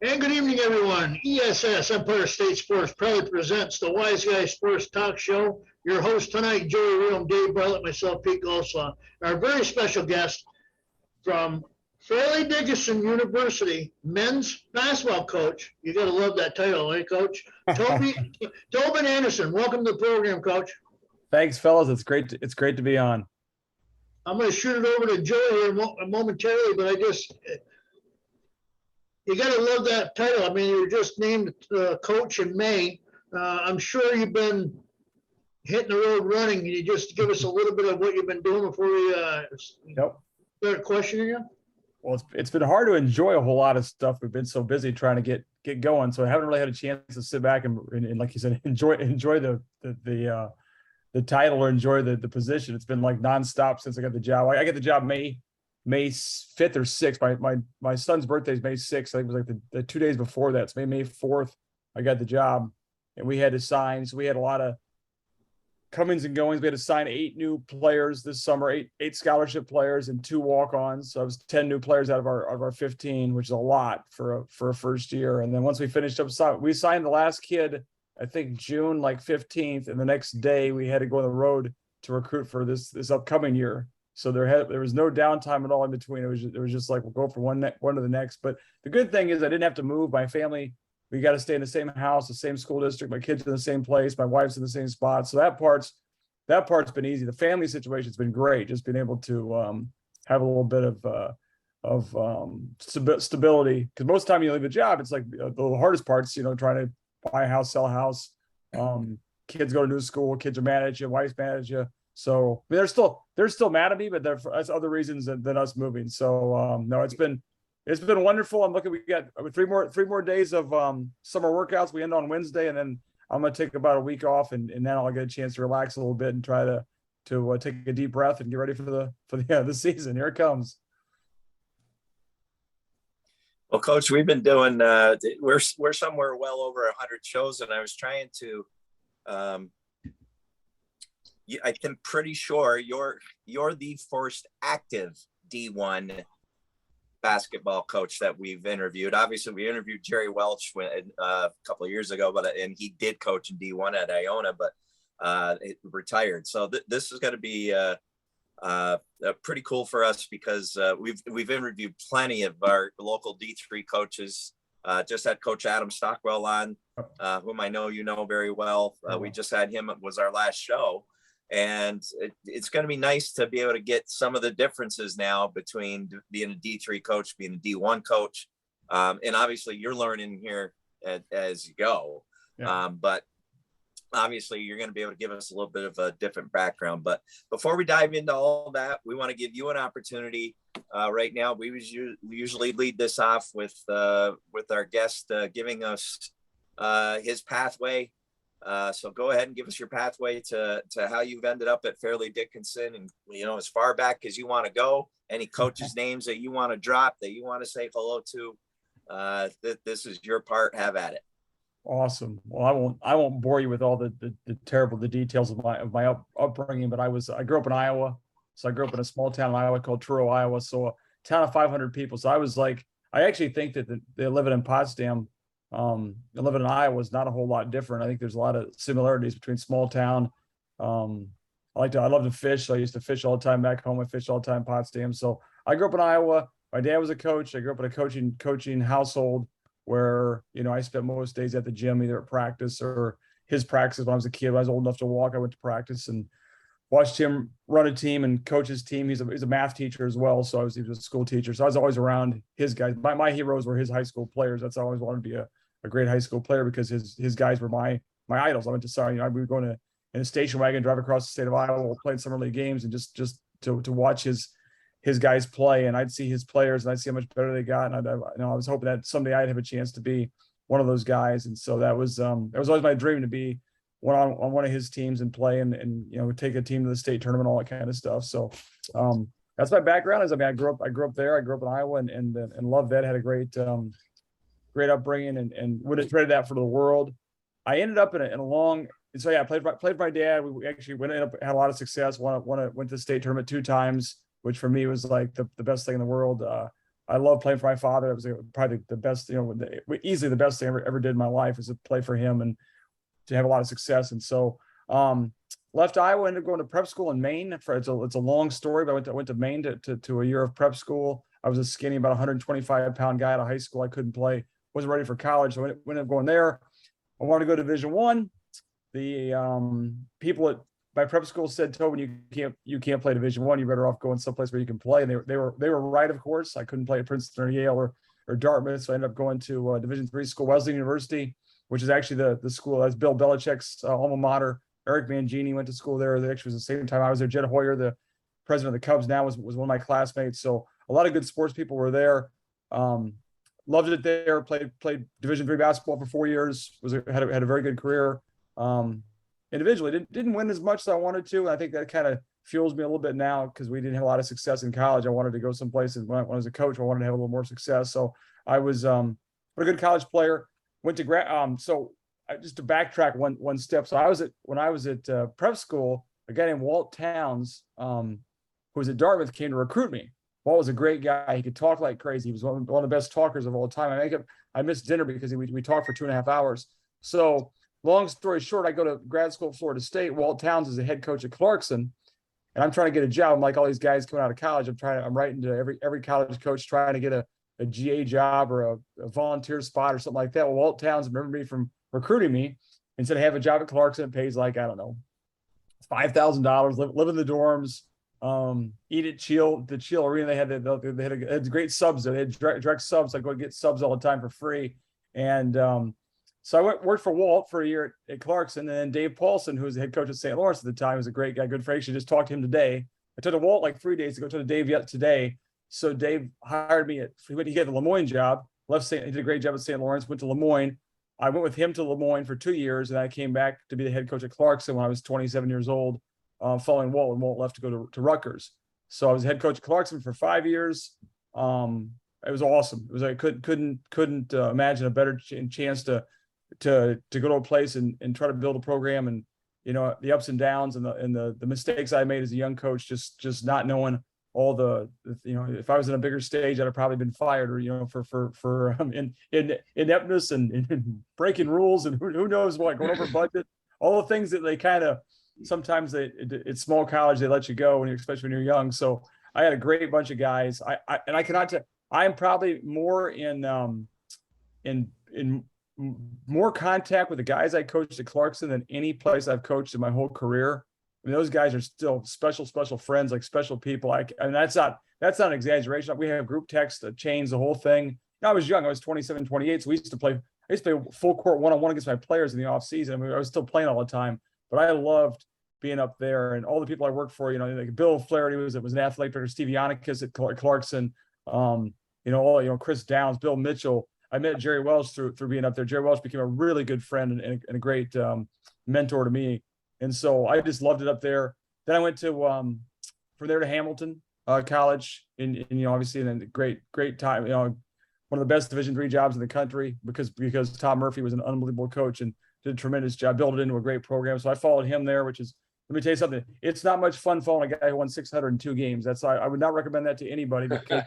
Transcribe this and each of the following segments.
And good evening, everyone. ESS, Empire State Sports, proudly presents the Wise Guy Sports Talk Show. Your host tonight, Joey Real, Dave Bartlett, myself, Pete Golslaw. Our very special guest from Fairleigh Dickinson University, men's basketball coach. You got to love that title, eh, Coach? Tobin Anderson. Welcome to the program, Coach. Thanks, fellas. It's great to be on. I'm going to shoot it over to Joey here momentarily, but you got to love that title. I mean, you were just named coach in May. I'm sure you've been hitting the road running. Can you just give us a little bit of what you've been doing before we start questioning you? Well, it's been hard to enjoy a whole lot of stuff. We've been so busy trying to get going, so I haven't really had a chance to sit back and like you said, enjoy the title or enjoy the position. It's been like nonstop since I got the job. I got the job May 5th or 6th. My son's birthday is May 6th. I think it was like the 2 days before that. So May 4th, I got the job, and we had to sign. So we had a lot of comings and goings. We had to sign 8 new players this summer, eight scholarship players and 2 walk-ons. So it was 10 new players out of our 15, which is a lot for a first year. And then once we finished up, we signed the last kid, I think June 15th, and the next day we had to go on the road to recruit for this upcoming year. So there was no downtime at all in between. It was just like we'll go from one to the next. But the good thing is I didn't have to move. My family, we got to stay in the same house, the same school district. My kids in the same place. My wife's in the same spot. So that part's been easy. The family situation's been great. Just being able to have a little bit of stability. Because most of the time you leave a job, it's like the hardest part's trying to buy a house, sell a house. Kids go to new school. Kids are managed. Your wife's managed you. So I mean, they're still mad at me, but that's other reasons than us moving. So no, it's been wonderful. We got 3 more days of summer workouts. We end on Wednesday, and then I'm gonna take about a week off, and then I'll get a chance to relax a little bit and try to take a deep breath and get ready for the season. Here it comes. Well, Coach, we've been doing we're somewhere well over 100 shows, and I was trying to. I'm pretty sure you're the first active D1 basketball coach that we've interviewed. Obviously, we interviewed Jerry Welch a couple of years ago, and he did coach in D1 at Iona, but it retired. So this is going to be pretty cool for us because we've interviewed plenty of our local D3 coaches. Just had Coach Adam Stockwell on, whom I know you know very well. We just had him. It was our last show. And it's going to be nice to be able to get some of the differences now between being a D3 coach, being a D1 coach. And obviously you're learning here as you go. Yeah. But obviously you're going to be able to give us a little bit of a different background. But before we dive into all that, we want to give you an opportunity right now. We usually lead this off with our guest giving us his pathway. So go ahead and give us your pathway to how you've ended up at Fairleigh Dickinson, and as far back as you want to go. Any coaches' names that you want to drop, that you want to say hello to. This is your part. Have at it. Awesome. Well, I won't bore you with all the details of my upbringing, but I grew up in Iowa. So I grew up in a small town in Iowa called Truro, Iowa. So a town of 500 people. So I actually think that they're living in Potsdam. Living in Iowa is not a whole lot different. I think there's a lot of similarities between small town. I love to fish. So I used to fish all the time back home. I fished all the time in Potsdam. So I grew up in Iowa. My dad was a coach. I grew up in a coaching household where, I spent most days at the gym, either at practice or his practice. When I was a kid, when I was old enough to walk, I went to practice and watched him run a team and coach his team. He's a math teacher as well. So he was a school teacher. So I was always around his guys. My heroes were his high school players. That's how I always wanted to be a great high school player, because his guys were my idols. I went to we were going in a station wagon, drive across the state of Iowa, playing summer league games, and just to watch his guys play. And I'd see his players and I'd see how much better they got. And I was hoping that someday I'd have a chance to be one of those guys. And so that was always my dream, to be on one of his teams and play and take a team to the state tournament, all that kind of stuff. So that's my background. I grew up there. I grew up in Iowa and loved that. Had a great upbringing and would have traded that for the world. I ended up in a long, so yeah, I played for my dad. We actually had a lot of success. Went to the state tournament 2 times, which for me was like the best thing in the world. I love playing for my father. It was probably the best, easily the best thing I ever did in my life was to play for him and to have a lot of success. And so left Iowa, ended up going to prep school in Maine. It's a long story, but I went to Maine to a year of prep school. I was a skinny, about 125-pound guy out of high school. I couldn't play, wasn't ready for college. So I ended up going there. I wanted to go to Division I. The people at my prep school said, Tobin, you can't play Division I. You're better off going someplace where you can play. And they were right, of course. I couldn't play at Princeton or Yale or Dartmouth. So I ended up going to Division III school, Wesleyan University, which is actually the school that's Bill Belichick's alma mater. Eric Mangini went to school there. That actually was the same time I was there. Jed Hoyer, the president of the Cubs now, was one of my classmates. So a lot of good sports people were there. Loved it there. Played Division III basketball for 4 years. Had a very good career. Individually didn't win as much as I wanted to. I think that kind of fuels me a little bit now because we didn't have a lot of success in college. I wanted to go someplace, and when I was a coach, I wanted to have a little more success. So I was a good college player. Went to so just to backtrack one step. So when I was at prep school, a guy named Walt Towns, who was at Dartmouth, came to recruit me. Walt was a great guy. He could talk like crazy. He was one of the best talkers of all time. I missed dinner because we talked for 2.5 hours. So long story short, I go to grad school at Florida State. Walt Towns is the head coach at Clarkson, and I'm trying to get a job. I'm like all these guys coming out of college. I'm writing to every college coach trying to get a GA job or a volunteer spot or something like that. Well, Walt Towns remembered me from recruiting me and said, I have a job at Clarkson. It pays like, I don't know, $5,000, live in the dorms, eat at the Chill Arena. They had great subs there. They had direct subs. I go get subs all the time for free. And so I worked for Walt for a year at Clarkson, and then Dave Paulson, who was the head coach at St. Lawrence at the time, was a great guy, good friend. Actually just talked to him today. I took to Walt like 3 days ago, to Dave yet today. So Dave hired me he got the Lemoyne job, he did a great job at St. Lawrence, went to Lemoyne. I went with him to Lemoyne for 2 years, and I came back to be the head coach at Clarkson when I was 27 years old, following Walt, when Walt left to go to Rutgers. So I was head coach at Clarkson for 5 years. It was awesome. It was I couldn't imagine a better chance to go to a place and try to build a program, and the ups and downs and the mistakes I made as a young coach, just not knowing all if I was in a bigger stage, I'd have probably been fired, or for ineptness and breaking rules and who knows what, going over budget, all the things that they kind of sometimes it's small college, they let you go especially when you're young. So I had a great bunch of guys. I cannot tell. I am probably more in more contact with the guys I coached at Clarkson than any place I've coached in my whole career. I mean, those guys are still special friends, like special people. I mean, that's not an exaggeration. We have group text chains, the whole thing. I was young. I was 27, 28. So I used to play full court one-on-one against my players in the off season. I mean, I was still playing all the time, but I loved being up there, and all the people I worked for, like Bill Flaherty was an athletic director, Steve Yannickas at Clarkson, Chris Downs, Bill Mitchell. I met Jerry Welch through being up there. Jerry Welch became a really good friend and a great mentor to me. And so I just loved it up there. Then I went to from there to Hamilton College, and obviously, and then great time. One of the best Division III jobs in the country because Tom Murphy was an unbelievable coach and did a tremendous job, built it into a great program. So I followed him there, which is, let me tell you something. It's not much fun following a guy who won 602 games. I would not recommend that to anybody, because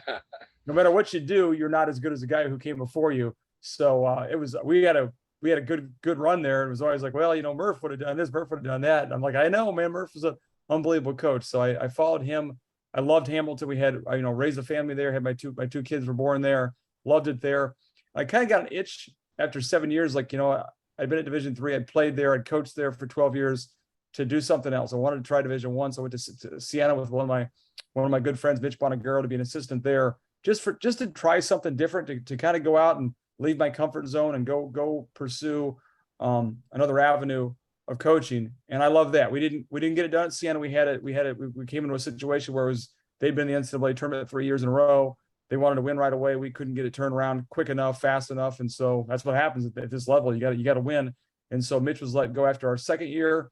no matter what you do, you're not as good as the guy who came before you. So we had a good run there. It was always like, well, Murph would have done this, Murph would have done that. And I'm like, I know, man, Murph was an unbelievable coach. So I followed him. I loved Hamilton. We had, raised a family there. Had my two kids were born there. Loved it there. I kind of got an itch after 7 years. Like, I'd been at Division III. I'd played there. I'd coached there for 12 years to do something else. I wanted to try Division I. So I went to Siena with one of my good friends, Mitch Bonaguro, to be an assistant there, just to try something different, to kind of go out and leave my comfort zone and go pursue another avenue of coaching. And I love that. We didn't get it done at Siena. We came into a situation where they'd been in the NCAA tournament 3 years in a row. They wanted to win right away. We couldn't get it turned around quick enough, fast enough. And so that's what happens at this level. You got to win. And so Mitch was let go after our second year.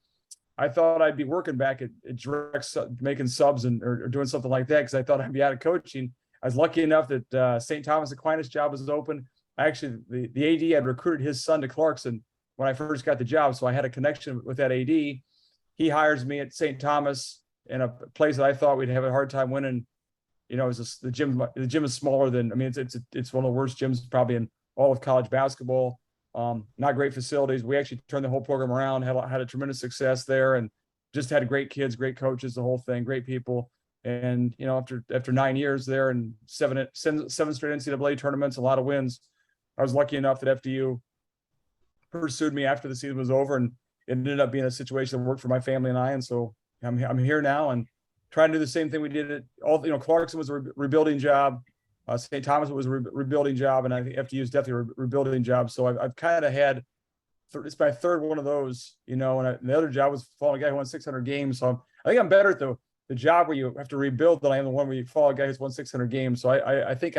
I thought I'd be working back at direct, making subs or doing something like that, because I thought I'd be out of coaching. I was lucky enough that St. Thomas Aquinas job was open. Actually, the AD had recruited his son to Clarkson when I first got the job, so I had a connection with that AD. He hires me at St. Thomas in a place that I thought we'd have a hard time winning you know, it was just, the gym is smaller than, I mean, it's one of the worst gyms probably in all of college basketball. Not great facilities. We actually turned the whole program around, had a tremendous success there, and just had great kids, great coaches, the whole thing, great people. And, you know, after 9 years there and seven straight NCAA tournaments, a lot of wins, I was lucky enough that FDU pursued me after the season was over, and it ended up being a situation that worked for my family and I. And so I'm here now and trying to do the same thing we did at all. You know, Clarkson was a rebuilding job. St. Thomas was a rebuilding job, and I think FDU is definitely a rebuilding job. So I've kind of had, it's my third one of those, you know, and the other job was following a guy who won 600 games. So I think I'm better at the job where you have to rebuild than I am the one where you follow a guy who's won 600 games. So I think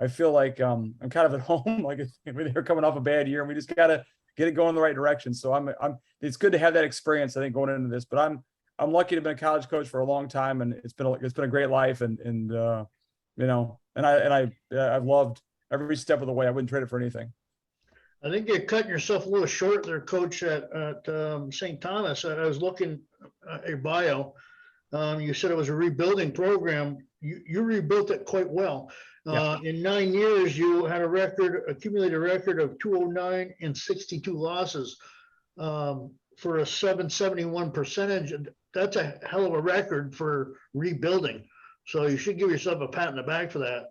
I feel like I'm kind of at home, like they're coming off a bad year, and we just gotta get it going in the right direction. So it's good to have that experience, I think, going into this. But I'm lucky to have been a college coach for a long time, and it's been a great life, and you know, and I've loved every step of the way. I wouldn't trade it for anything. I think you're cutting yourself a little short there, Coach, at St. Thomas. I was looking at your bio. You said it was a rebuilding program. You rebuilt it quite well. In 9 years, you had accumulated record of 209 and 62 losses for a 771 percentage. That's a hell of a record for rebuilding. So you should give yourself a pat in the back for that.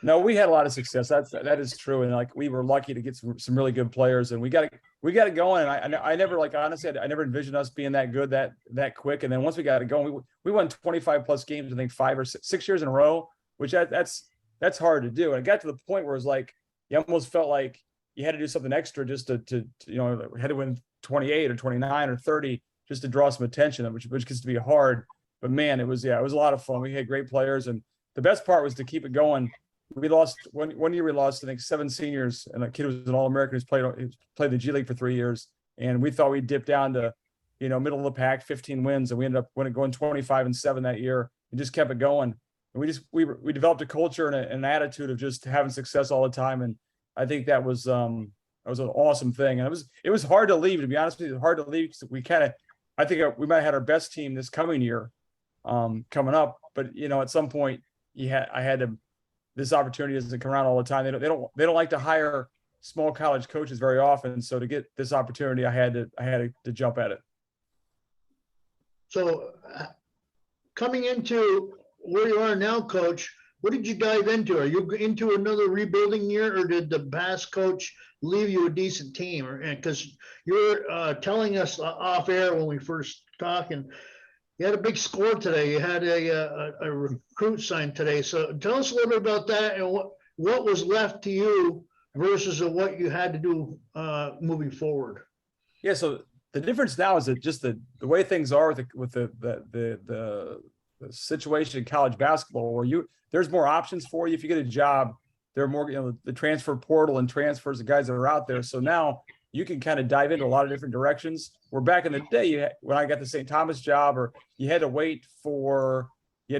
No, we had a lot of success. That is true. And like, we were lucky to get some really good players, and we got it going. And I never, like, honestly, I never envisioned us being that good that quick. And then once we got it going, we won 25 plus games, I think 5 or 6 years in a row, which that's hard to do. And it got to the point where it was like, you almost felt like you had to do something extra just to you know, had to win 28 or 29 or 30 just to draw some attention, which gets to be hard. But man, it was a lot of fun. We had great players, and the best part was to keep it going. We lost one year. We lost, I think, 7 seniors, and a kid was an All-American who's played the G League for 3 years. And we thought we'd dip down to, you know, middle of the pack, 15 wins, and we ended up going 25-7 that year, and just kept it going. And we developed a culture and an attitude of just having success all the time. And I think that was an awesome thing. And it was hard to leave, to be honest with you. It was hard to leave because I think we might have had our best team this coming year coming up, but you know, at some point this opportunity doesn't come around all the time. They don't like to hire small college coaches very often. So to get this opportunity, I had to jump at it. So coming into where you are now, Coach, what did you dive into? Are you into another rebuilding year, or did the Bass coach leave you a decent team? Because you were telling us off air when we first talked, and you had a big score today. You had a recruit signed today. So tell us a little bit about that, and what was left to you versus what you had to do moving forward. Yeah. So the difference now is that just the way things are with the situation in college basketball, where there's more options for you. If you get a job, there are more, you know, the transfer portal and transfers, the guys that are out there. So now you can kind of dive into a lot of different directions. Where back in the day, when I got the St. Thomas job, or you had to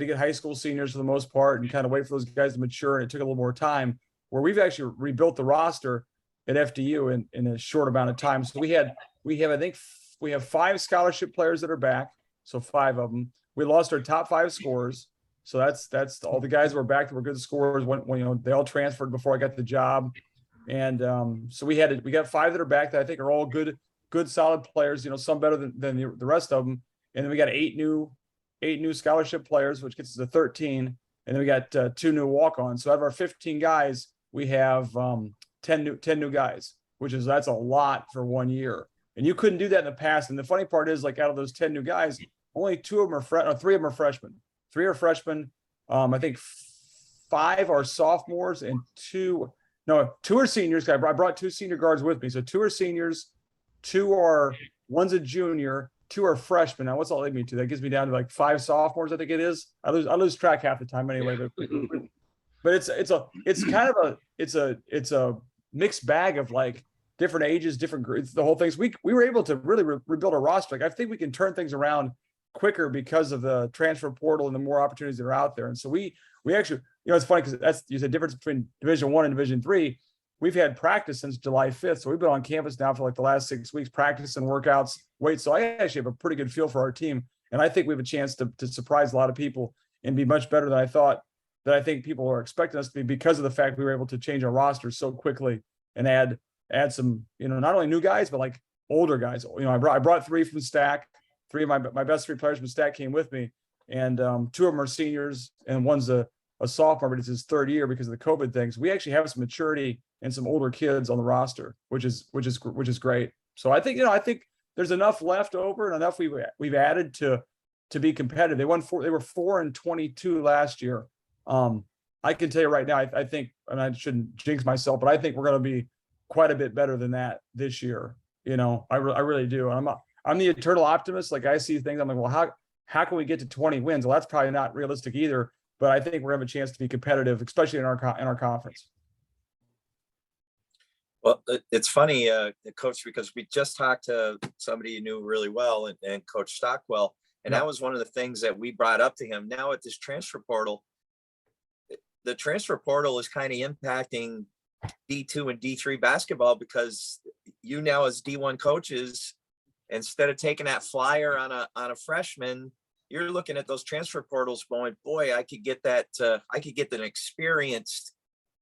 get high school seniors for the most part and kind of wait for those guys to mature, and it took a little more time. Where we've actually rebuilt the roster at FDU in a short amount of time. So we have I think we have 5 scholarship players that are back. So 5 of them. We lost our top 5 scorers. So that's all the guys that were back that were good scorers when you know, they all transferred before I got the job. And so we got 5 that are back that I think are all good solid players, you know, some better than the rest of them. And then we got 8 new scholarship players, which gets us to 13. And then we got 2 new walk-ons. So out of our 15 guys, we have 10 new guys, that's a lot for 1 year. And you couldn't do that in the past. And the funny part is, like, out of those 10 new guys, only 3 of them are freshmen. 3 are freshmen. I think 5 are sophomores and 2 are seniors. I brought 2 senior guards with me. So 2 are seniors, one's a junior, 2 are freshmen. Now what's that lead me to? That gives me down to like 5 sophomores, I think it is. I lose track half the time anyway, but it's a mixed bag of like different ages, different grades, the whole thing. So we were able to really rebuild a roster. Like, I think we can turn things around quicker because of the transfer portal and the more opportunities that are out there. And so we actually, you know, it's funny because that's the difference between Division I and Division III. We've had practice since July 5th. So we've been on campus now for like the last 6 weeks, practice and workouts. So I actually have a pretty good feel for our team. And I think we have a chance to surprise a lot of people and be much better than I thought that I think people are expecting us to be, because of the fact we were able to change our roster so quickly and add some, not only new guys, but like older guys. I brought 3 from Stack. 3 of my best 3 players from Stack came with me, and 2 of them are seniors, and one's a sophomore, but it's his 3rd year because of the COVID things. We actually have some maturity and some older kids on the roster, which is great. So I think there's enough left over and enough we've added to be competitive. They were 4-22 last year. I can tell you right now, I think, and I shouldn't jinx myself, but I think we're going to be quite a bit better than that this year. I really do. And I'm the eternal optimist. Like, I see things, I'm like, well, how can we get to 20 wins? Well, that's probably not realistic either, but I think we're gonna have a chance to be competitive, especially in our conference. Well, it's funny, Coach, because we just talked to somebody you knew really well, and Coach Stockwell, and that was one of the things that we brought up to him. Now at this transfer portal, the transfer portal is kind of impacting D2 and D3 basketball, because you now as D1 coaches, instead of taking that flyer on a freshman, you're looking at those transfer portals going, boy, I could get that an experienced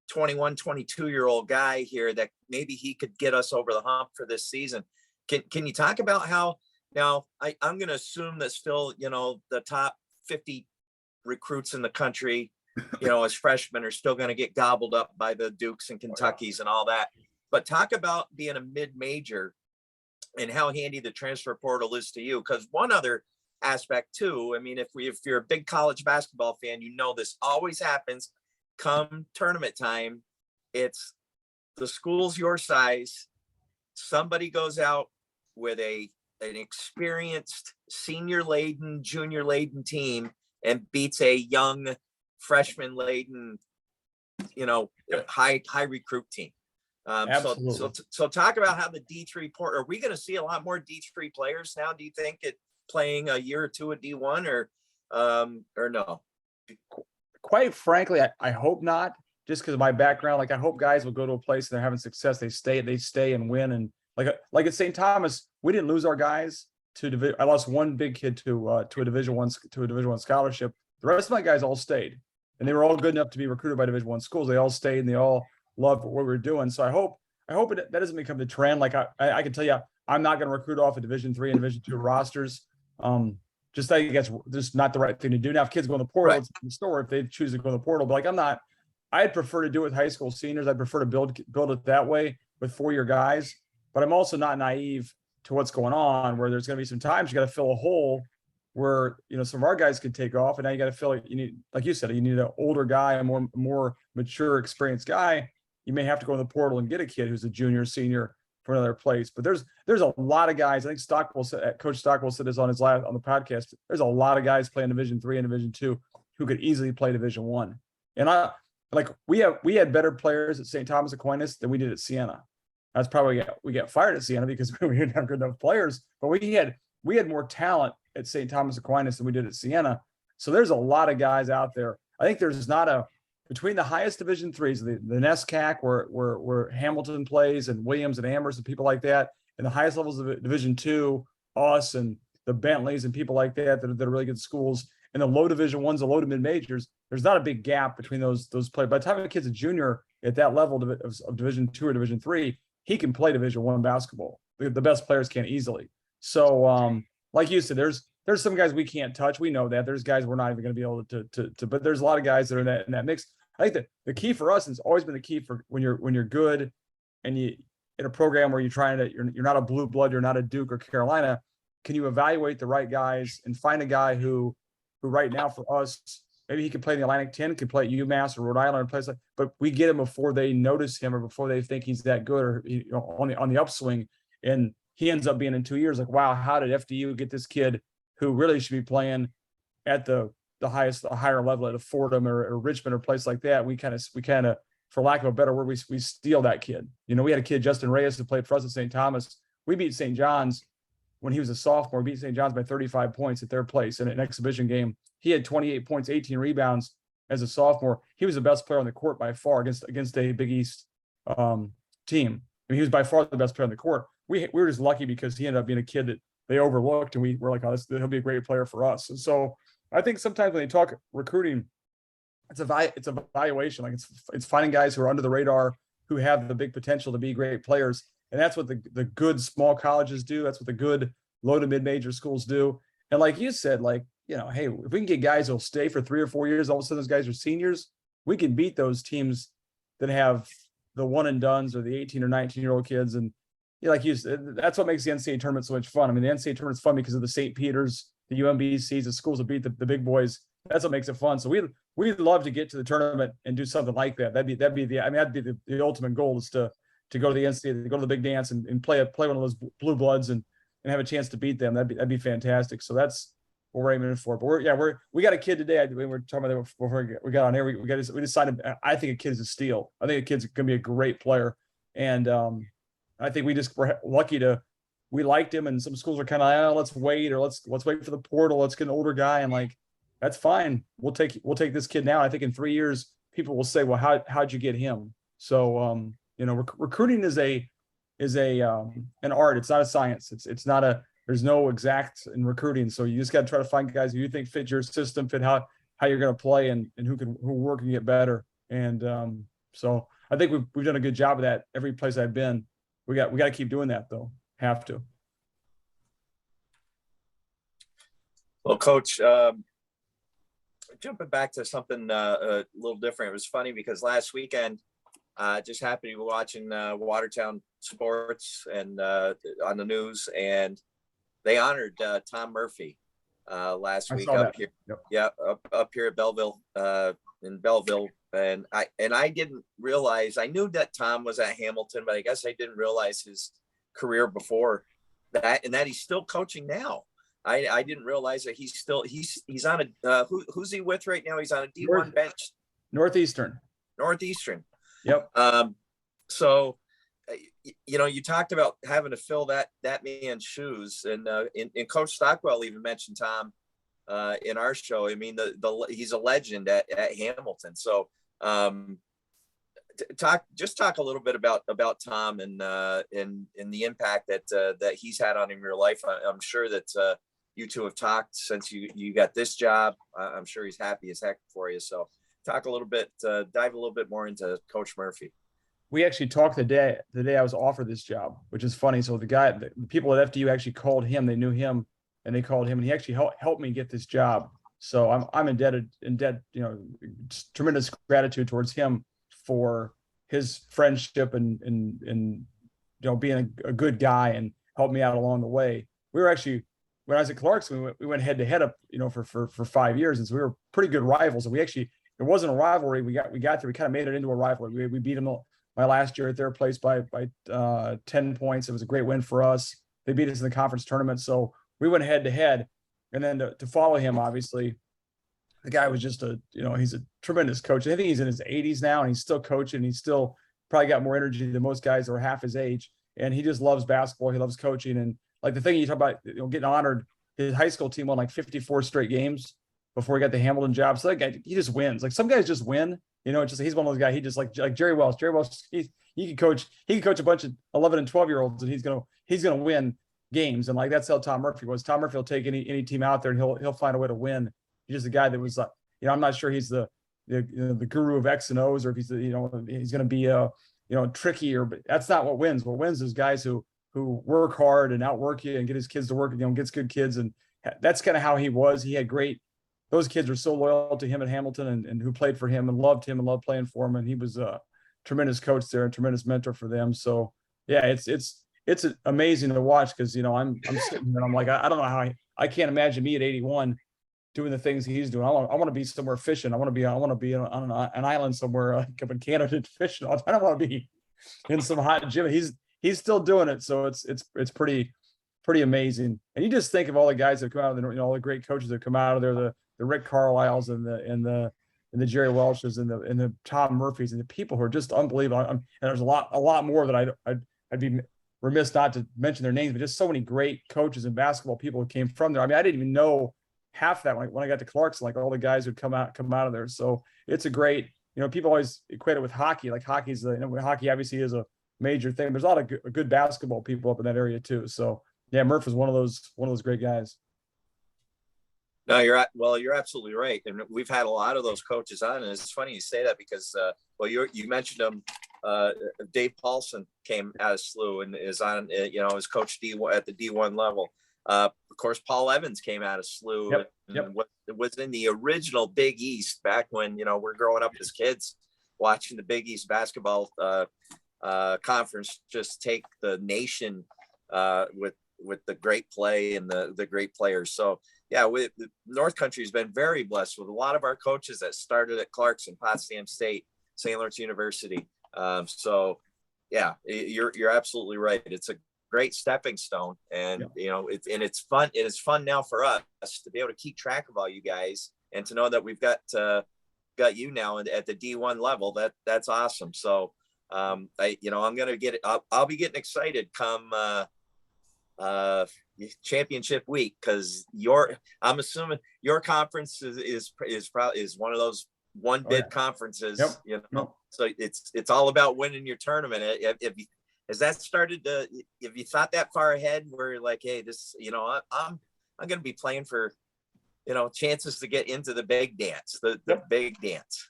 21, 22-year-old guy here that maybe he could get us over the hump for this season. Can you talk about how, now I'm going to assume that still, the top 50 recruits in the country, as freshmen are still going to get gobbled up by the Dukes and Kentuckys and all that. But talk about being a mid-major and how handy the transfer portal is to you. Because one other aspect too, I mean, if you're a big college basketball fan, this always happens come tournament time. It's the schools your size. Somebody goes out with an experienced senior laden, junior laden team and beats a young freshman laden, high recruit team. So talk about how the D3 port, are we going to see a lot more D3 players now? Do you think playing a year or two at D1 or no? Quite frankly, I hope not, just because of my background. Like, I hope guys will go to a place and they're having success. They stay and win. And like at St. Thomas, we didn't lose our guys to I lost one big kid to a Division I scholarship. The rest of my guys all stayed, and they were all good enough to be recruited by Division I schools. They all stayed and they all loved what we were doing. So I hope that doesn't become the trend. Like, I can tell you, I'm not going to recruit off of Division III and Division II rosters. Just I think that's just not the right thing to do. Now, if kids go in the portal, it's in the store if they choose to go in the portal. But I'd prefer to do it with high school seniors. I'd prefer to build it that way with 4-year guys. But I'm also not naive to what's going on, where there's going to be some times you got to fill a hole where, some of our guys could take off, and now you got to fill it. You need, like you said, you need an older guy, a more mature, experienced guy. You may have to go in the portal and get a kid who's a junior, senior for another place. But there's a lot of guys. I think Coach Stockwell said this on the podcast. There's a lot of guys playing Division III and Division II who could easily play Division I. And we had better players at St. Thomas Aquinas than we did at Siena. That's probably we got fired at Siena because we didn't have good enough players. But we had more talent at St. Thomas Aquinas than we did at Siena. So there's a lot of guys out there. I think there's not between the highest Division IIIs, the NESCAC where Hamilton plays, and Williams and Amherst and people like that, and the highest levels of Division II, us and the Bentleys and people like that are really good schools, and the low Division I's, the low to mid majors. There's not a big gap between those players. By the time a kid's a junior at that level of Division II or Division III, he can play Division I basketball. The best players can easily. So, like you said, there's some guys we can't touch. We know that. There's guys we're not even going to be able to. But there's a lot of guys that are in that mix. I think the key for us has always been the key for when you're good, and you in a program where you're not a blue blood, you're not a Duke or Carolina. Can you evaluate the right guys and find a guy who right now for us, maybe he can play in the Atlantic 10, can play at UMass or Rhode Island or place like, but we get him before they notice him or before they think he's that good or on the upswing, and he ends up being in 2 years like, wow, how did FDU get this kid who really should be playing at the higher level at a Fordham or Richmond or place like that? We kind of, for lack of a better word, we steal that kid. We had a kid, Justin Reyes, who played for us at St. Thomas. We beat St. John's when he was a sophomore, beat St. John's by 35 points at their place in an exhibition game. He had 28 points, 18 rebounds as a sophomore. He was the best player on the court by far against a Big East team. He was by far the best player on the court. We were just lucky because he ended up being a kid that they overlooked, and we were like, oh, he'll be a great player for us. And so I think sometimes when they talk recruiting, it's a evaluation. Like it's finding guys who are under the radar, who have the big potential to be great players. And that's what the good small colleges do. That's what the good low to mid-major schools do. And like you said, like, hey, if we can get guys who'll stay for 3 or 4 years, all of a sudden those guys are seniors, we can beat those teams that have the one and dones or the 18 or 19-year-old kids. And like you said, that's what makes the NCAA tournament so much fun. I mean, the NCAA tournament's fun because of the St. Peter's, the UMBCs, the schools that beat the big boys. That's what makes it fun. So we'd love to get to the tournament and do something like that. That'd be the ultimate goal, is to go to the NCAA, to go to the big dance and play one of those blue bloods and have a chance to beat them. That'd be fantastic. So that's what we're aiming for. But we got a kid today. We were talking about that before we got on here. We decided, I think a kid is a steal. I think a kid's gonna be a great player. And I think we're lucky we liked him, and some schools are kind of, let's wait, or let's wait for the portal. Let's get an older guy. And like, that's fine. We'll take this kid now. I think in 3 years, people will say, well, how'd you get him? So, recruiting is an art. It's not a science. It's not there's no exact in recruiting. So you just got to try to find guys who you think fit your system, fit how you're going to play, and who work and get better. And so I think we've done a good job of that every place I've been. We got to keep doing that though. Have to. Well, Coach, jumping back to something a little different. It was funny because last weekend, just happened to be watching Watertown sports and on the news, and they honored Tom Murphy last week up here. Yep. Yeah, up here at Belleville, in Belleville. And I didn't realize, I knew that Tom was at Hamilton, but I guess I didn't realize his career before that, and that he's still coaching now. I didn't realize that he's on a who's he with right now? He's on a D1 bench. Northeastern. Yep. So, you talked about having to fill that man's shoes, and Coach Stockwell even mentioned Tom in our show. I mean, he's a legend at Hamilton. So, talk a little bit about Tom and the impact that he's had on in your life. I'm sure that you two have talked since you got this job. I'm sure he's happy as heck for you. So talk a little bit, dive a little bit more into Coach Murphy. We actually talked the day I was offered this job, which is funny. So the people at FDU actually called him. They knew him, and they called him, and he actually helped me get this job. So I'm indebted, tremendous gratitude towards him for his friendship and being a good guy and helped me out along the way. We were actually, when I was at Clarkson, we went head to head up, for 5 years. And so we were pretty good rivals. And it wasn't a rivalry. We got there. We kind of made it into a rivalry. We beat them my last year at their place by 10 points. It was a great win for us. They beat us in the conference tournament. So we went head to head. And then to follow him, obviously, the guy was just he's a tremendous coach. I think he's in his 80s now, and he's still coaching. He's still probably got more energy than most guys that are half his age. And he just loves basketball. He loves coaching. And like the thing you talk about, getting honored, his high school team won like 54 straight games before he got the Hamilton job. So that guy, he just wins. Like some guys just win. It's just, he's one of those guys. He just like Jerry Welch. Jerry Welch, he could coach a bunch of 11 and 12-year-olds, and he's gonna win games. And like that's how Tom Murphy was. Tom Murphy will take any team out there, and he'll find a way to win. He's just a guy that was I'm not sure he's the guru of X and O's, or if he's he's gonna be tricky, but that's not what wins. What wins is guys who work hard and outwork you and get his kids to work, gets good kids. And that's kind of how he was. He had those kids were so loyal to him at Hamilton and who played for him and loved playing for him. And he was a tremendous coach there, a tremendous mentor for them. So yeah, it's amazing to watch, because, I'm sitting there and I'm like, I don't know how I can't imagine me at 81 doing the things he's doing. I want to be somewhere fishing. I want to be on an island somewhere up in Canada fishing. I don't want to be in some hot gym. He's still doing it. So it's pretty amazing. And you just think of all the guys that come out of there, all the great coaches that come out of there, the Rick Carlisles and the Jerry Welches and the Tom Murphys, and the people who are just unbelievable. And there's a lot more that I'd be remiss not to mention their names, but just so many great coaches and basketball people who came from there. I mean, I didn't even know half that when I got to Clarkson, like all the guys who come out of there. So it's a great, people always equate it with hockey. Like hockey obviously is a major thing. There's a lot of good basketball people up in that area too. So yeah, Murph is one of those great guys. No, you're absolutely right. And we've had a lot of those coaches on, and it's funny you say that because, you mentioned them. Dave Paulson came out of SLU and is on, is coach D1 at the D1 level. Of course, Paul Evans came out of SLU and was in the original Big East back when, we're growing up as kids watching the Big East basketball conference just take the nation with the great play and the great players. So yeah, North Country has been very blessed with a lot of our coaches that started at Clarkson, Potsdam State, St. Lawrence University. So yeah, you're absolutely right. It's a great stepping stone, and it's fun. It is fun now for us to be able to keep track of all you guys and to know that we've got you now at the D1 level. That's awesome. So I'm gonna get it. I'll be getting excited come championship week, because I'm assuming your conference is probably one of those one bid conferences. So it's all about winning your tournament. Has that started to, have you thought that far ahead where you're like, hey, this, I'm going to be playing for, chances to get into the big dance, the big dance.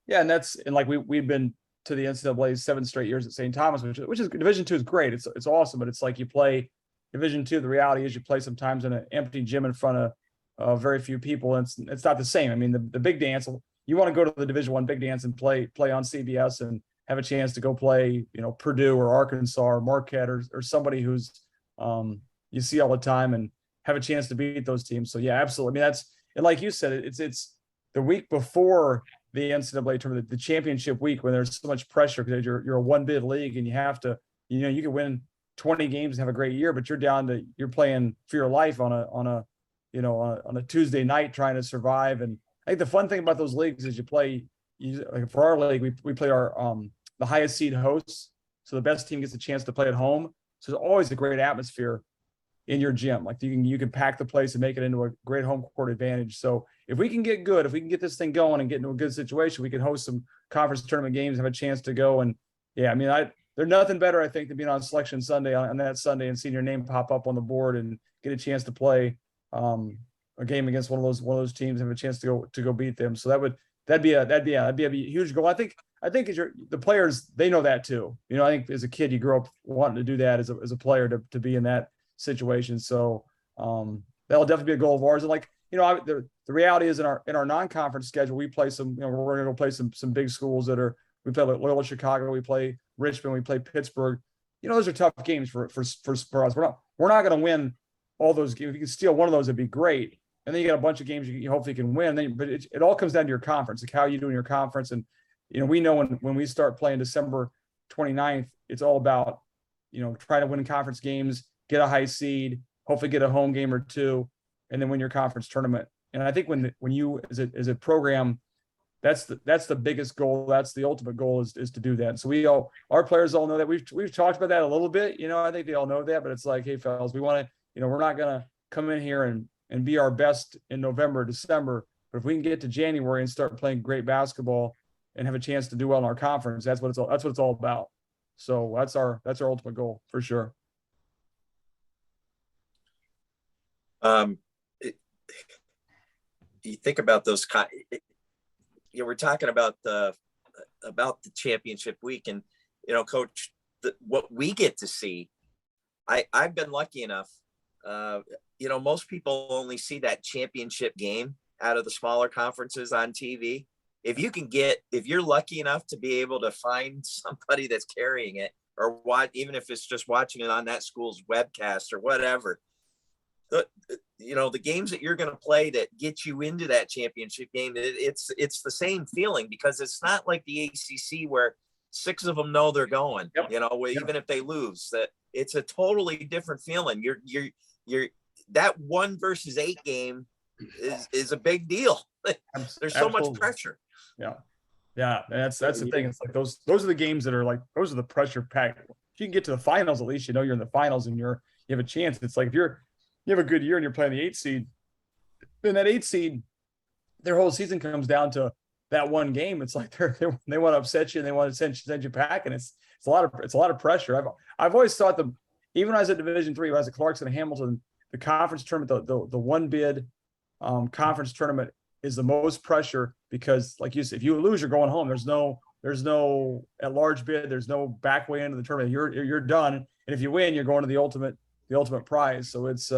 Yeah. And like we've been to the NCAA 7 straight years at St. Thomas, which is Division II is great. It's awesome, but it's like you play Division II. The reality is you play sometimes in an empty gym in front of very few people. And it's not the same. I mean, the big dance, you want to go to the Division I big dance and play on CBS and have a chance to go play, Purdue or Arkansas or Marquette or somebody who's you see all the time and have a chance to beat those teams. So yeah, absolutely. I mean, and like you said, it's the week before the NCAA tournament, the championship week, when there's so much pressure because you're a one bid league and you have to, you can win 20 games and have a great year, but you're playing for your life on a Tuesday night trying to survive. And I think the fun thing about those leagues is like for our league, we play the highest seed hosts. So the best team gets a chance to play at home. So there's always a great atmosphere in your gym. Like you can pack the place and make it into a great home court advantage. So if we can get this thing going and get into a good situation, we can host some conference tournament games, have a chance to go. And yeah, I mean, there's nothing better, I think, than being on Selection Sunday on that Sunday and seeing your name pop up on the board and get a chance to play a game against one of those teams and have a chance to go beat them. So that'd be a huge goal. I think the players, they know that too. I think as a kid, you grow up wanting to do that as a player to be in that situation. So that'll definitely be a goal of ours. And like, the reality is in our non-conference schedule, we play some, we're going to go play some big schools we play like Loyola Chicago, we play Richmond, we play Pittsburgh. Those are tough games for us. We're not going to win all those games. If you can steal one of those, it'd be great. And then you got a bunch of games you hopefully can win. But it all comes down to your conference, like how you do in your conference. And we know when we start playing December 29th, it's all about trying to win conference games, get a high seed, hopefully get a home game or two, and then win your conference tournament. And I think when you as a program, that's the biggest goal. That's the ultimate goal is to do that. So our players all know that. We've talked about that a little bit. I think they all know that. But it's like, hey, fellas, we want to. We're not gonna come in here and be our best in November, December. But if we can get to January and start playing great basketball and have a chance to do well in our conference, that's what it's all about. So that's our ultimate goal for sure. You think about those we're talking about the championship week, and Coach, what we get to see, I've been lucky enough. Most people only see that championship game out of the smaller conferences on TV. If you're lucky enough to be able to find somebody that's carrying it, or even if it's just watching it on that school's webcast or whatever, the games that you're going to play that get you into that championship game, it's the same feeling, because it's not like the ACC where 6 of them know they're going. Even if they lose, that it's a totally different feeling. You're that 1 versus 8 game is a big deal. There's so much pressure. Yeah. And that's the thing. It's like those are the games that are like, those are the pressure packed. If you can get to the finals, at least you're in the finals and you have a chance. It's like if you have a good year and you're playing the 8 seed, then that 8 seed, their whole season comes down to that one game. It's like they want to upset you and they want to send you packing. It's a lot of pressure. I've always thought even when I was at Division III, when I was at Clarkson and Hamilton, the conference tournament, the one bid conference tournament is the most pressure because, like you said, if you lose, you're going home. There's no at large bid. There's no back way into the tournament. You're done. And if you win, you're going to the ultimate prize. So it's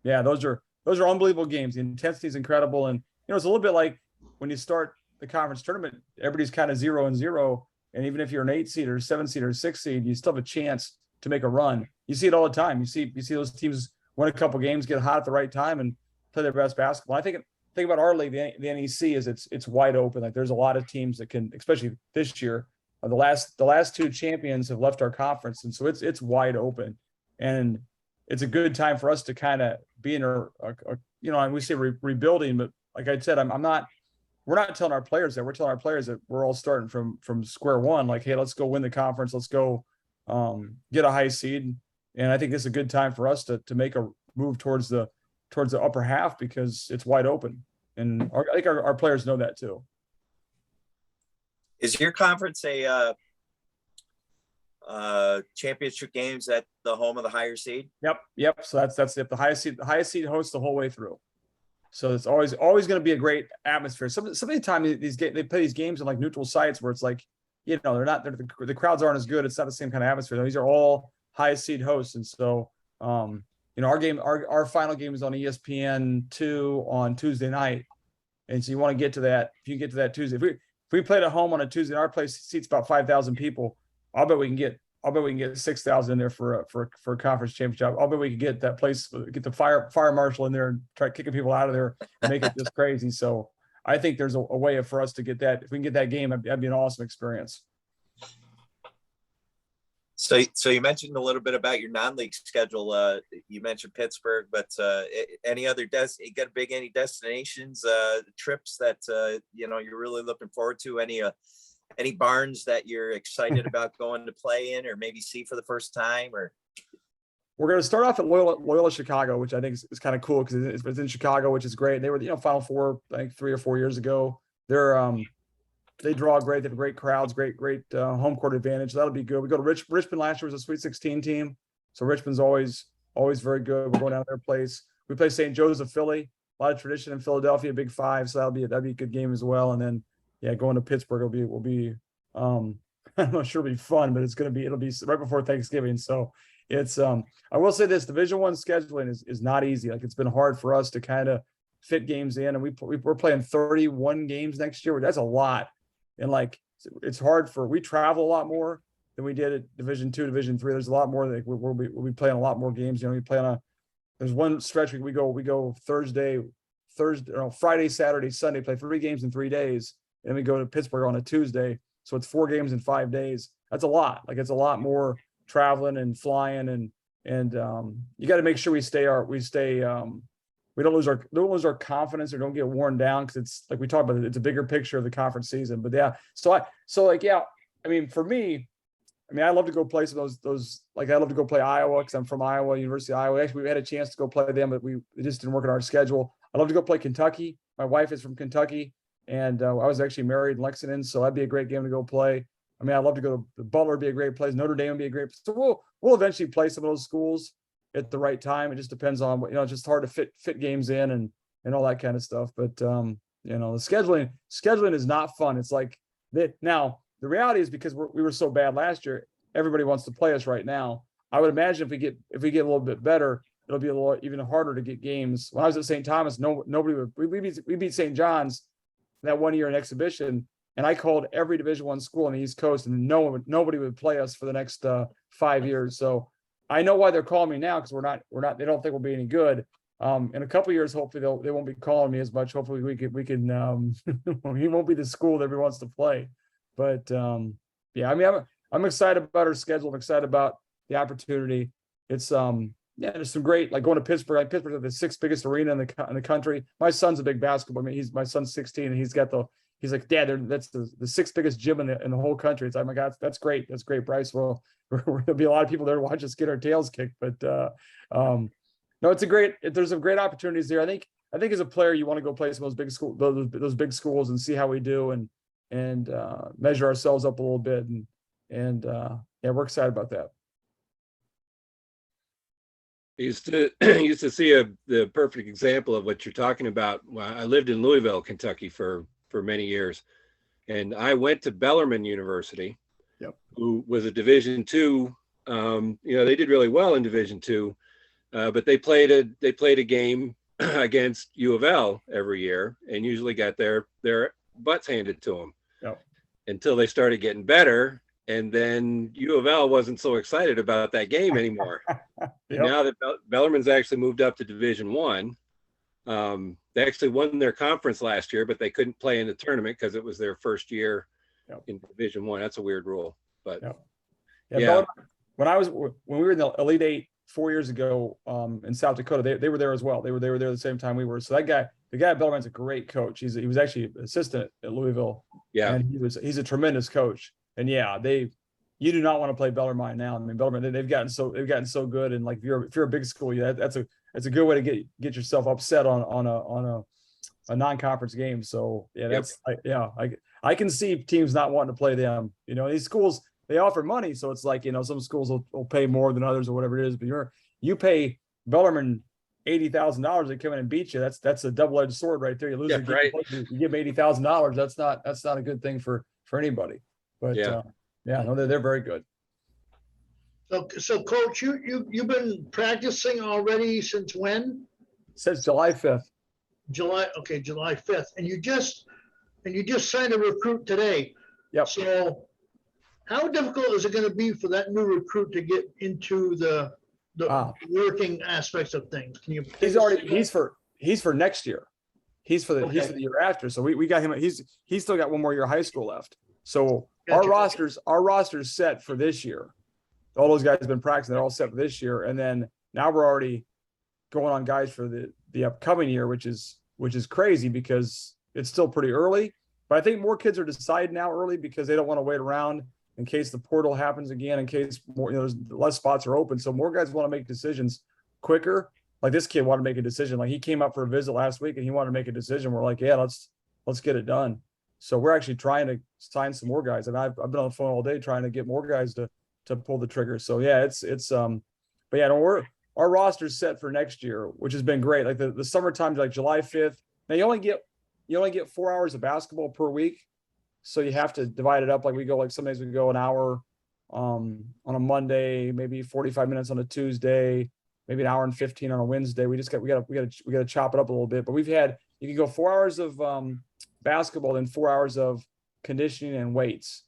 yeah, those are unbelievable games. The intensity is incredible, and it's a little bit like when you start the conference tournament, everybody's kind of 0-0, and even if you're an 8 seed or 7 seed or 6 seed, you still have a chance to make a run. You see it all the time. You see those teams win a couple games, get hot at the right time, and play their best basketball. I think about our league, the NEC, is it's wide open. Like there's a lot of teams that can, especially this year. The last 2 champions have left our conference, and so it's wide open, and it's a good time for us to kind of be in and we say rebuilding, but like I said, we're not telling our players that. We're telling our players that we're all starting from square one. Like, hey, let's go win the conference. Let's go get a high seed. And I think this is a good time for us to make a move towards the upper half because it's wide open. And I think our players know that too. Is your conference a championship games at the home of the higher seed? Yep. So that's it. The highest seed hosts the whole way through. So it's always going to be a great atmosphere. Some of the time they play these games in like neutral sites where it's like, the crowds aren't as good. It's not the same kind of atmosphere. These are all highest seed hosts. And so, our final game is on ESPN2 on Tuesday night. And so you want to get to that. If you get to that Tuesday, if we played at home on a Tuesday, our place seats about 5,000 people. I'll bet we can get 6,000 in there for a conference championship. I'll bet we could get that place, get the fire marshal in there and try kicking people out of there and make it just crazy. So I think there's a way for us to get that. If we can get that game, that'd be an awesome experience. So you mentioned a little bit about your non-league schedule. You mentioned Pittsburgh, but any other you got any destinations, trips that you're really looking forward to? Any barns that you're excited about going to play in or maybe see for the first time? Or we're going to start off at Loyola Chicago, which I think is kind of cool because it's in Chicago, which is great. They were Final Four, I think 3 or 4 years ago. They draw great. They have great crowds, great home court advantage. That'll be good. We go to Richmond last year was a Sweet 16 team, so Richmond's always very good. We're going down to their place. We play St. Joe's of Philly, a lot of tradition in Philadelphia, Big Five, so that'd be a good game as well. And then going to Pittsburgh will be I'm not sure it'll be fun, but it'll be right before Thanksgiving. So it's I will say this: Division I scheduling is not easy. Like it's been hard for us to kind of fit games in, and we're playing 31 games next year. That's a lot. And like, it's hard we travel a lot more than we did at Division II, Division III. There's a lot more that we'll be playing a lot more games. We play there's one stretch we go Friday, Saturday, Sunday, play 3 games in 3 days. And then we go to Pittsburgh on a Tuesday. So it's 4 games in 5 days. That's a lot. Like it's a lot more traveling and flying and you got to make sure we don't lose our confidence or don't get worn down because it's like we talked about. It's a bigger picture of the conference season. But I mean, for me, I love to go play some of those. Like I love to go play Iowa because I'm from Iowa, University of Iowa. Actually, we had a chance to go play them, but it just didn't work in our schedule. I love to go play Kentucky. My wife is from Kentucky, and I was actually married in Lexington, so that'd be a great game to go play. I'd love to go to Butler. Would be a great place. Notre Dame would be a great. So we'll eventually play some of those schools at the right time. It just depends on it's just hard to fit games in and all that kind of stuff. But the scheduling is not fun. It's like now the reality is because we were so bad last year, everybody wants to play us right now. I would imagine if we get a little bit better, it'll be a little even harder to get games. When I was at St. Thomas, we beat St. John's that 1 year in exhibition, and I called every Division I school on the East Coast, and nobody would play us for the next 5 years. So I know why they're calling me now because we're not. They don't think we'll be any good. In a couple of years, hopefully they won't be calling me as much. Hopefully we can. He won't be the school that everyone wants to play. But I'm excited about our schedule. I'm excited about the opportunity. It's there's some great like going to Pittsburgh. Like Pittsburgh's the 6th biggest arena in the country. My son's a big basketball. My son's 16 and he's like, Dad, that's the 6th biggest gym in the whole country. It's like, oh my God, that's great. That's great, Bryce. Well, there'll be a lot of people there to watch us get our tails kicked. But no, there's some great opportunities there. I think as a player, you want to go play some of those big schools and see how we do and measure ourselves up a little bit. And we're excited about that. I used to used to see the perfect example of what you're talking about. Well, I lived in Louisville, Kentucky for many years, and I went to Bellarmine University, Yep. who was a Division II. They did really well in Division II, but they played a game against U of L every year, and usually got their butts handed to them. Yep. Until they started getting better. And then U of L wasn't so excited about that game anymore. Yep. Now that Bellarmine's actually moved up to Division I, they actually won their conference last year, but they couldn't play in the tournament because it was their first year Yep. in Division I. That's a weird rule, but Yep. Yeah. When we were in the Elite Eight 4 years ago in South Dakota, they were there as well. They were there the same time we were. So the guy at Bellarmine's a great coach. He was actually assistant at Louisville. Yeah. And he's a tremendous coach. And yeah, you do not want to play Bellarmine now. I mean, Bellarmine, they've gotten so good. And like if you're a big school, that's a good way to get yourself upset on a non-conference game. So yeah, I can see teams not wanting to play them. These schools, they offer money, so it's like, some schools will pay more than others or whatever it is. But you pay Bellarmine $80,000 to come in and beat you. That's a double-edged sword right there. You lose, right. You give them $80,000. That's not a good thing for anybody. But no, they're very good. So Coach, you've been practicing already since when? Since July 5th. July 5th, and you just signed a recruit today. Yep. So how difficult is it going to be for that new recruit to get into the working aspects of things? Can you? He's for next year. He's for the year after. So we got him. He's still got one more year of high school left. So Gotcha. our roster's set for this year. All those guys have been practicing. They're all set for this year. And then now we're already going on guys for the upcoming year, which is crazy because it's still pretty early. But I think more kids are deciding now early because they don't want to wait around in case the portal happens again, in case more, there's less spots are open. So more guys want to make decisions quicker. Like this kid wanted to make a decision. Like he came up for a visit last week and he wanted to make a decision. We're like, yeah, let's get it done. So we're actually trying to sign some more guys. And I've been on the phone all day trying to get more guys to pull the trigger. So yeah, but yeah, our roster's set for next year, which has been great. Like the summertime, like July 5th. Now you only get 4 hours of basketball per week. So you have to divide it up. Like some days we go an hour on a Monday, maybe 45 minutes on a Tuesday, maybe an hour and 15 on a Wednesday. We got to chop it up a little bit. But you can go 4 hours of basketball and 4 hours of conditioning and weights.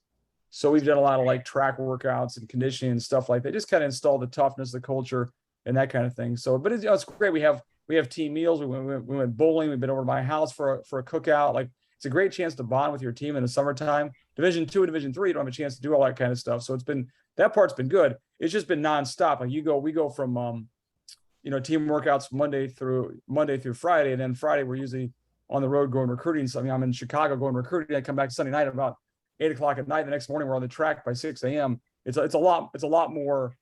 So we've done a lot of like track workouts and conditioning and stuff like that. Just kind of install the toughness, the culture, and that kind of thing. So, but it's great. We have team meals. We went bowling. We've been over to my house for a cookout. Like it's a great chance to bond with your team in the summertime. Division II and Division III, you don't have a chance to do all that kind of stuff. So that part's been good. It's just been nonstop. Like we go from team workouts Monday through Friday, and then Friday we're usually on the road going recruiting. So I'm in Chicago going recruiting. I come back Sunday night about 8 o'clock at night. The next morning we're on the track by 6 a.m. It's a lot more.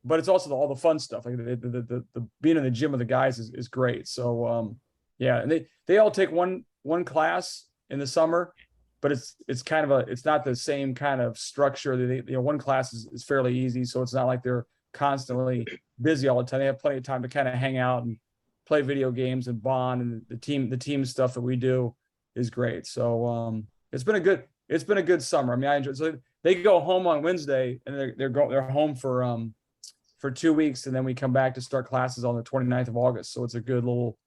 But it's also all the fun stuff. Like the being in the gym with the guys is great. So and they all take one class in the summer, but it's kind of it's not the same kind of structure. One class is fairly easy, so it's not like they're constantly busy all the time. They have plenty of time to kind of hang out and play video games and bond. And the team stuff that we do is great. So it's been a good summer. I mean, I enjoy. So they go home on Wednesday and they're home for 2 weeks, and then we come back to start classes on the 29th of August. So it's a good little,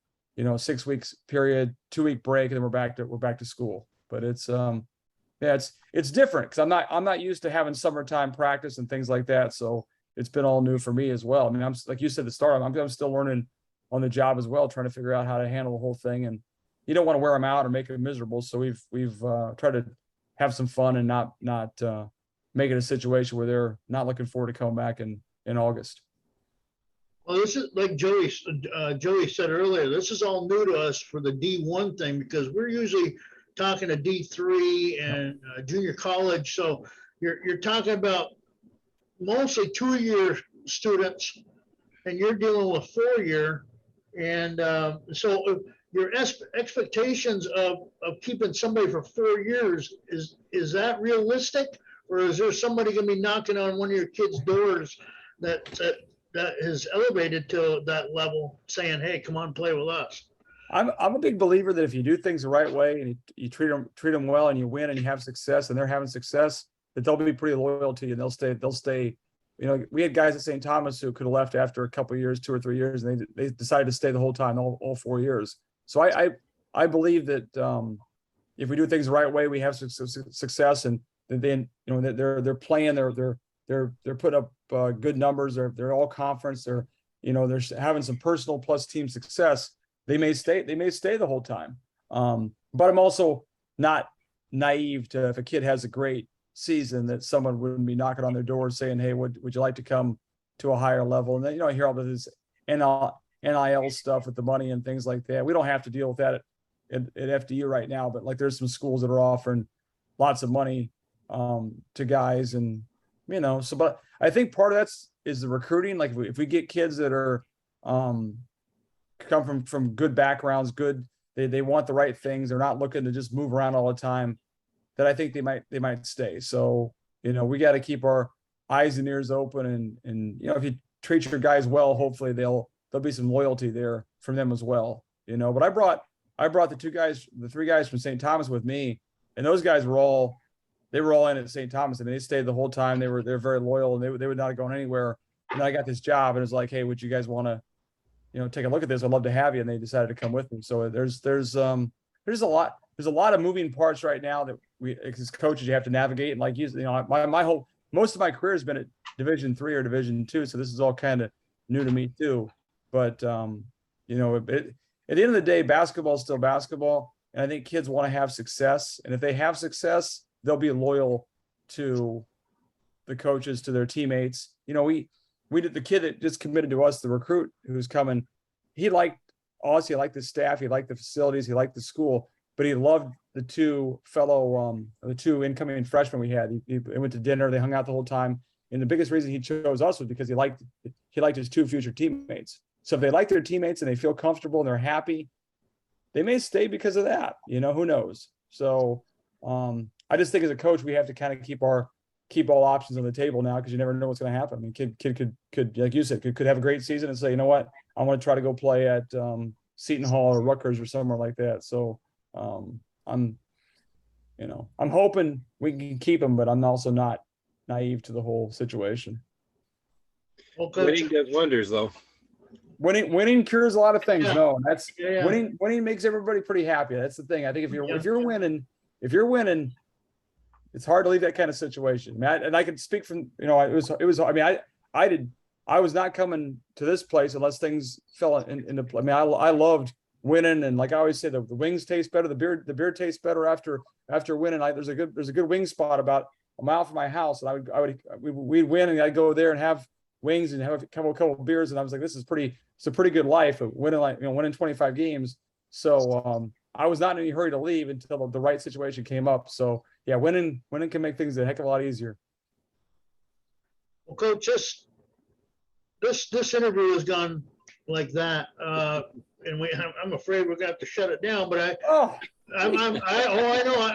6 weeks period, 2 week break, and then we're back to school. But it's different because I'm not used to having summertime practice and things like that. So it's been all new for me as well. I mean, I'm like you said at the start, I'm still learning on the job as well, trying to figure out how to handle the whole thing. And you don't want to wear them out or make them miserable. So we've tried to have some fun and not make it a situation where they're not looking forward to coming back in August. Well, this is like Joey said earlier, this is all new to us for the D1 thing because we're usually talking to D3 and junior college. So you're talking about mostly 2-year students and you're dealing with 4-year. And so your expectations of keeping somebody for 4 years, is that realistic? Or is there somebody going to be knocking on one of your kids' doors that that has elevated to that level, saying, "Hey, come on, play with us." I'm a big believer that if you do things the right way and you treat them well and you win and you have success and they're having success, that they'll be pretty loyal to you and they'll stay. You know, we had guys at St. Thomas who could have left after a couple of years, 2 or 3 years, and they decided to stay the whole time, all 4 years. So I believe that if we do things the right way, we have success, and then you know they're playing, they're putting up good numbers. They're all conference. They're having some personal plus team success. They may stay the whole time. But I'm also not naive to, if a kid has a great season, that someone wouldn't be knocking on their door saying, "Hey, would you like to come to a higher level?" And then, you know, I hear all of this NIL stuff with the money and things like that. We don't have to deal with that at FDU right now, but like there's some schools that are offering lots of money to guys, and you know, so but I think part of is the recruiting. Like if we get kids that are come from good backgrounds, they want the right things, they're not looking to just move around all the time, that I think they might stay. So, you know, we got to keep our eyes and ears open, and you know, if you treat your guys well, hopefully there'll be some loyalty there from them as well. You know, but I brought the 3 guys from St. Thomas with me, and those guys were all in at St. Thomas, and they stayed the whole time. They're very loyal, and they would not have gone anywhere. And I got this job, and it was like, "Hey, would you guys want to, you know, take a look at this? I'd love to have you." And they decided to come with me. So there's a lot of moving parts right now that we, as coaches, you have to navigate. And like you know, most of my career has been at Division III or Division II, so this is all kind of new to me too. But you know, at the end of the day, basketball is still basketball, and I think kids want to have success. And if they have success, they'll be loyal to the coaches, to their teammates. You know, we did, the kid that just committed to us, the recruit who's coming, he liked us, he liked the staff, he liked the facilities, he liked the school, but he loved the two incoming freshmen we had. He went to dinner, they hung out the whole time. And the biggest reason he chose us was because he liked his 2 future teammates. So if they like their teammates and they feel comfortable and they're happy, they may stay because of that. You know, who knows? So I just think as a coach, we have to kind of keep all options on the table now, because you never know what's going to happen. I mean, kid could, like you said, could have a great season and say, "You know what, I want to try to go play at Seton Hall or Rutgers or somewhere like that." So I'm hoping we can keep him, but I'm also not naive to the whole situation. Well, Coach, Winning does wonders, though. Winning cures a lot of things. Yeah. No, that's Yeah. Winning makes everybody pretty happy. That's the thing. I think if you're winning, it's hard to leave that kind of situation. And I can speak from, you know, it was. I mean, I was not coming to this place unless things fell into play. I mean, I loved winning, and like I always say, the wings taste better. The beer tastes better after winning. There's a good wing spot about a mile from my house, and we'd win, and I'd go there and have wings and have a couple of beers, and I was like, it's a pretty good life of winning 25 games. So I was not in any hurry to leave until the right situation came up. So yeah, winning can make things a heck of a lot easier. well, Coach, this interview has gone like that, and I'm afraid we're going to have to shut it down. But I know.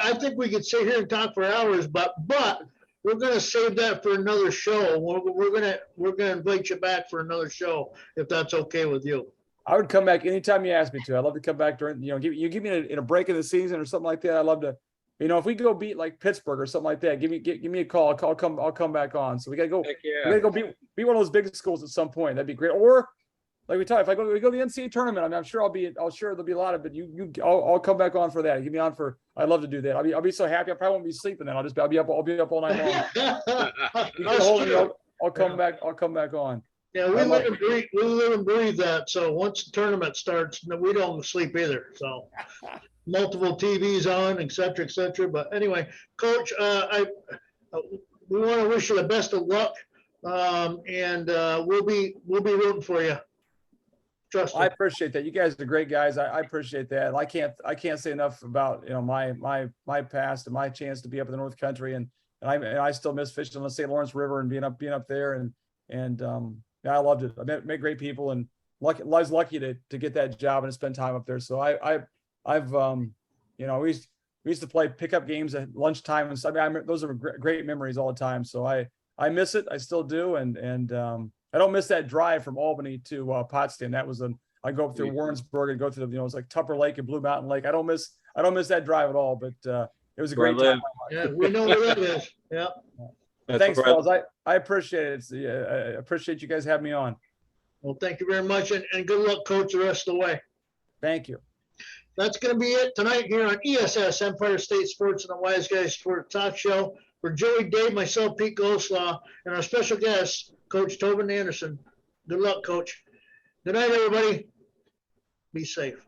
I think we could sit here and talk for hours, but we're going to save that for another show. We're going to invite you back for another show, if that's okay with you. I would come back anytime you ask me to. I'd love to come back during, you know, give me in a break of the season or something like that. I'd love to, you know, if we go beat like Pittsburgh or something like that, give me a call. I'll come back on. So we got to go. Yeah. We got to go beat one of those big schools at some point. That'd be great. Or like we talked, if we go to the NCAA tournament, I mean, I'm sure there'll be a lot of it. I'll come back on for that. Give me on for. I'd love to do that. I'll be so happy. I probably won't be sleeping then. I'll be up all night long. I'll come back on. Yeah, we live and breathe that. So once the tournament starts, we don't sleep either. So multiple TVs on, et cetera. But anyway, Coach, we want to wish you the best of luck, and we'll be rooting for you. Trust me. I appreciate that. You guys are great guys. I appreciate that. I can't say enough about, you know, my past and my chance to be up in the North Country, and I still miss fishing on the St. Lawrence River and being up there, and yeah, I loved it. I met great people, and I was lucky to get that job and to spend time up there. So I've you know, we used to play pickup games at lunchtime, and so, I mean, those are great memories all the time. So I miss it. I still do, and I don't miss that drive from Albany to Potsdam. That was I go up through Warrensburg and go through the, it's like Tupper Lake and Blue Mountain Lake. I don't miss that drive at all, but it was a great time. Yeah, we know where that is. Yeah. Thanks, fellas. I appreciate it. I appreciate you guys having me on. Well, thank you very much, and good luck, Coach, the rest of the way. Thank you. That's going to be it tonight here on ESS, Empire State Sports and the Wise Guys Sports Talk Show. For Joey, Dave, myself, Pete Goldslaw, and our special guest, Coach Tobin Anderson. Good luck, Coach. Good night, everybody. Be safe.